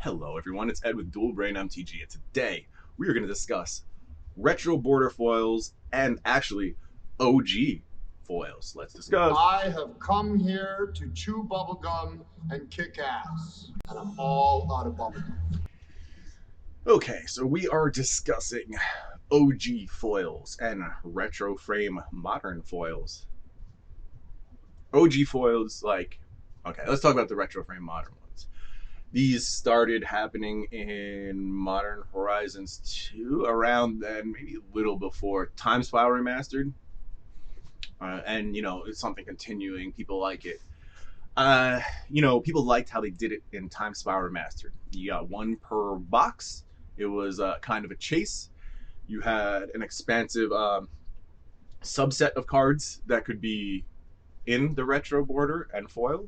Hello everyone, it's Ed with Dual Brain MTG, and today we are going to discuss retro border foils and actually OG foils. Let's discuss. I have come here to chew bubblegum and kick ass, and I'm all out of bubblegum. Okay, so we are discussing OG foils and retro frame modern foils. OG foils, okay, let's talk about the retro frame modern ones. These started happening in Modern Horizons 2 around then, maybe a little before Time Spiral Remastered. And it's something continuing. People like it. People liked how they did it in Time Spiral Remastered. You got one per box. It was kind of a chase. You had an expansive subset of cards that could be in the retro border and foil.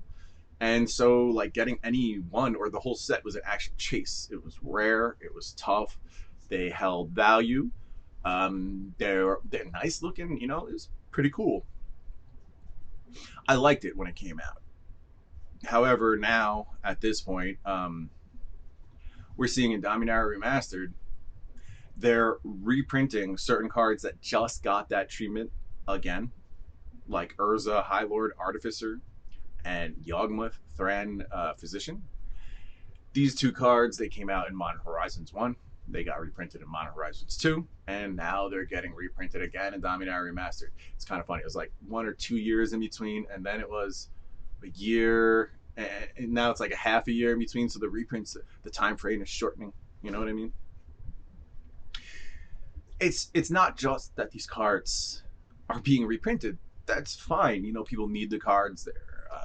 And so, like, getting any one or the whole set was an actual chase. It was rare. It was tough. They held value. They're nice looking. It was pretty cool. I liked it when it came out. However, now at this point, we're seeing in Dominaria Remastered, they're reprinting certain cards that just got that treatment again, like Urza, High Lord, Artificer, and Yawgmoth, Thran, Physician. These two cards, they came out in Modern Horizons 1. They got reprinted in Modern Horizons 2, and now they're getting reprinted again in Dominaria Remastered. It's kind of funny. It was like 1 or 2 years in between, and then it was a year, and now it's like a half a year in between, so the reprints, the time frame is shortening. You know what I mean? It's not just that these cards are being reprinted. That's fine. People need the cards. They're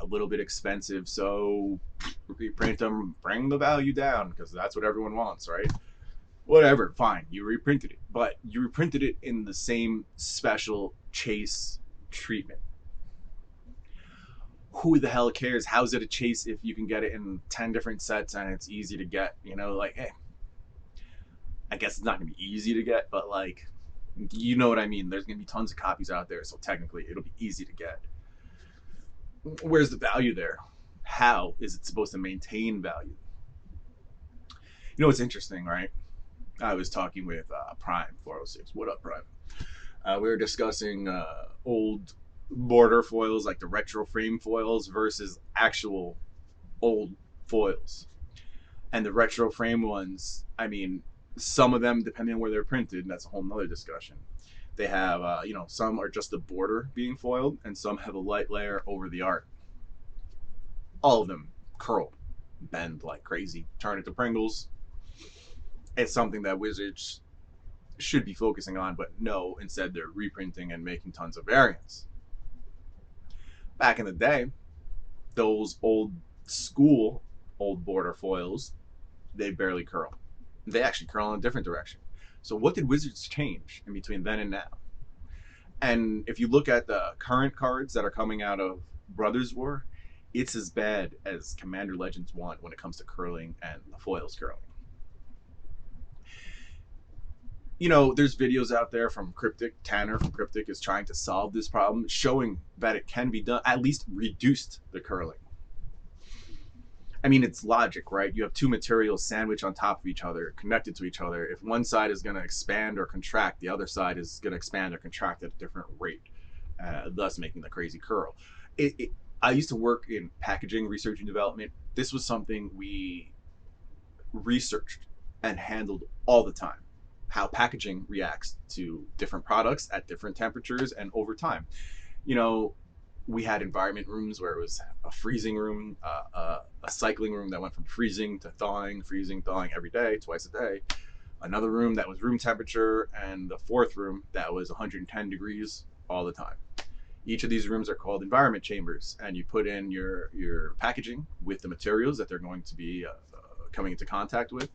a little bit expensive, so reprint them, bring the value down, because that's what everyone wants, right? Whatever, fine, you reprinted it, but you reprinted it in the same special chase treatment. Who the hell cares? How's it a chase if you can get it in 10 different sets and it's easy to get? Hey, I guess it's not gonna be easy to get, but like, you know what I mean. There's gonna be tons of copies out there, so technically it'll be easy to get. Where's the value there? How is it supposed to maintain value? What's interesting, right? I was talking with Prime 406. What up, Prime? We were discussing old border foils, like the retro frame foils, versus actual old foils. And the retro frame ones, I mean, some of them, depending on where they're printed, that's a whole nother discussion. They have, some are just the border being foiled, and some have a light layer over the art. All of them curl, bend like crazy, turn into Pringles. It's something that Wizards should be focusing on, but no, instead they're reprinting and making tons of variants. Back in the day, those old school old border foils, they barely curl. They actually curl in a different direction. So what did Wizards change in between then and now? And if you look at the current cards that are coming out of Brothers War, it's as bad as Commander Legends 1 when it comes to curling and the foils curling. There's videos out there from Cryptic. Tanner from Cryptic is trying to solve this problem, showing that it can be done, at least reduced the curling. I mean, it's logic, right? You have two materials sandwiched on top of each other, connected to each other. If one side is going to expand or contract, the other side is going to expand or contract at a different rate, thus making the crazy curl. I used to work in packaging, research, and development. This was something we researched and handled all the time. How packaging reacts to different products at different temperatures and over time. We had environment rooms where it was a freezing room, a cycling room that went from freezing to thawing, every day, twice a day. Another room that was room temperature, and the fourth room that was 110 degrees all the time. Each of these rooms are called environment chambers, and you put in your packaging with the materials that they're going to be coming into contact with,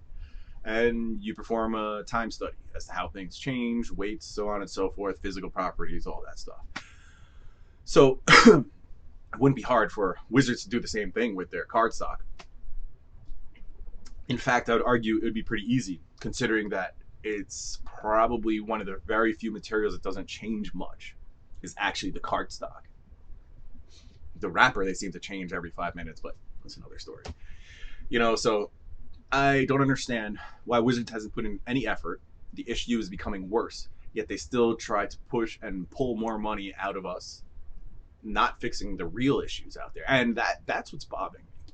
and you perform a time study as to how things change, weights, so on and so forth, physical properties, all that stuff. So it wouldn't be hard for Wizards to do the same thing with their card stock. In fact, I would argue it would be pretty easy, considering that it's probably one of the very few materials that doesn't change much, is actually the card stock. The wrapper, they seem to change every 5 minutes, but that's another story. So I don't understand why Wizards hasn't put in any effort. The issue is becoming worse, yet they still try to push and pull more money out of us, not fixing the real issues out there. And that's what's bothering me.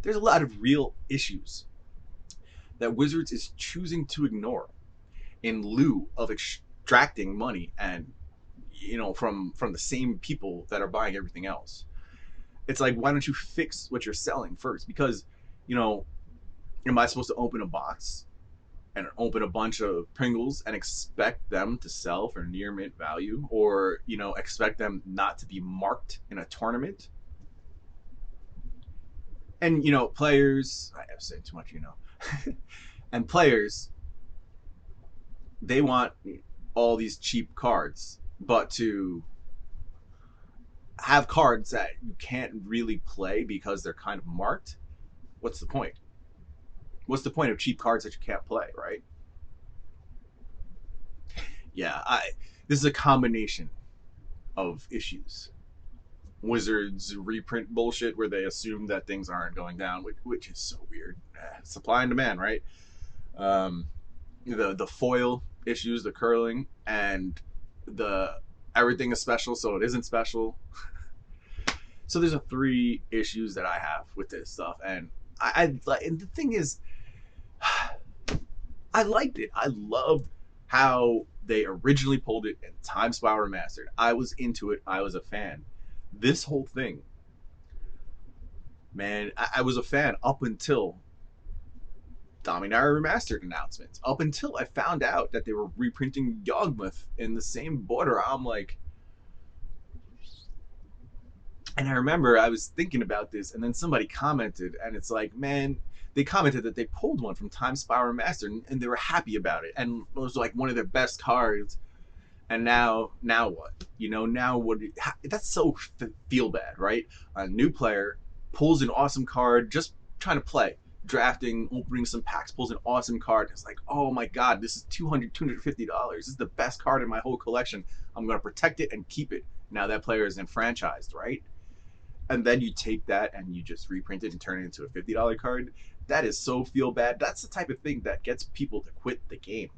There's a lot of real issues that Wizards is choosing to ignore in lieu of extracting money and from the same people that are buying everything else. It's like, why don't you fix what you're selling first? Because, you know, am I supposed to open a box and open a bunch of Pringles and expect them to sell for near mint value, or expect them not to be marked in a tournament? And players, I have said too much, and players, they want all these cheap cards, but to have cards that you can't really play because they're kind of marked, what's the point? What's the point of cheap cards that you can't play, right? Yeah, this is a combination of issues. Wizards reprint bullshit where they assume that things aren't going down, which is so weird. Supply and demand, right? Um, the foil issues, the curling, and the everything is special, so it isn't special. So there's a three issues that I have with this stuff, and and the thing is, I liked it. I loved how they originally pulled it and Time Spy Remastered. I was into it. I was a fan. This whole thing, man, I was a fan up until Dominaria Remastered announcements. Up until I found out that they were reprinting Yawgmoth in the same border, I'm like, and I remember I was thinking about this, and then somebody commented, and it's like, man, they commented that they pulled one from Time Spy Remastered, and they were happy about it, and it was like one of their best cards. And now what? Now what? That's so feel bad, right? A new player pulls an awesome card, just trying to play, drafting, opening some packs, pulls an awesome card. It's like, oh my god, this is $250. This is the best card in my whole collection. I'm gonna protect it and keep it. Now that player is enfranchised, right? And then you take that and you just reprint it and turn it into a $50 card. That is so feel bad. That's the type of thing that gets people to quit the game,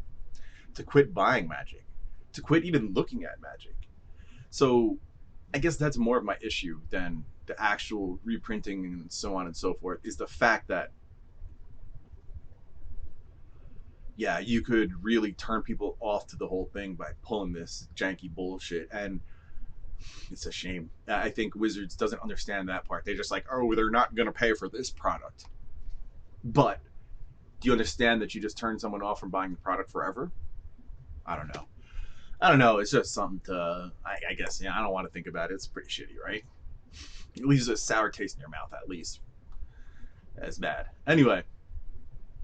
to quit buying Magic, to quit even looking at Magic. So I guess that's more of my issue than the actual reprinting and so on and so forth, is the fact that, yeah, you could really turn people off to the whole thing by pulling this janky bullshit. And it's a shame. I think Wizards doesn't understand that part. They're just like, oh, they're not going to pay for this product. But do you understand that you just turn someone off from buying the product forever? I don't know. I don't know. It's just something to, I guess, I don't want to think about it. It's pretty shitty, right? It leaves a sour taste in your mouth, at least. That's bad. Anyway,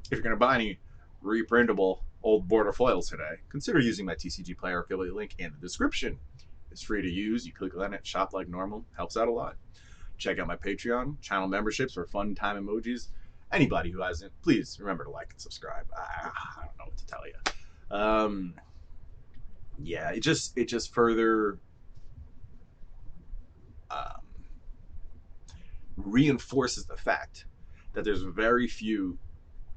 if you're going to buy any reprintable old border foils today, consider using my TCG Player affiliate link in the description. It's free to use. You click on it, shop like normal. Helps out a lot. Check out my Patreon, channel memberships for fun time emojis. Anybody who hasn't, please remember to like and subscribe. I don't know what to tell you. Yeah, it just further um, reinforces the fact that there's very few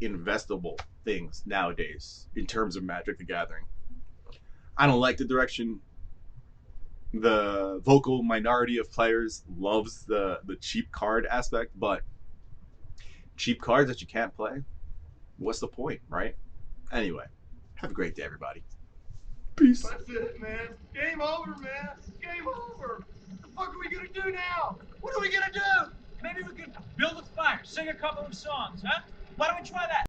investable things nowadays in terms of Magic the Gathering. I don't like the direction the vocal minority of players loves the cheap card aspect, but cheap cards that you can't play, what's the point, right? Anyway, have a great day, everybody. Peace. That's it, man. Game over, man. Game over. What the fuck are we gonna do now? What are we gonna do? Maybe we could build a fire, sing a couple of songs, huh? Why don't we try that?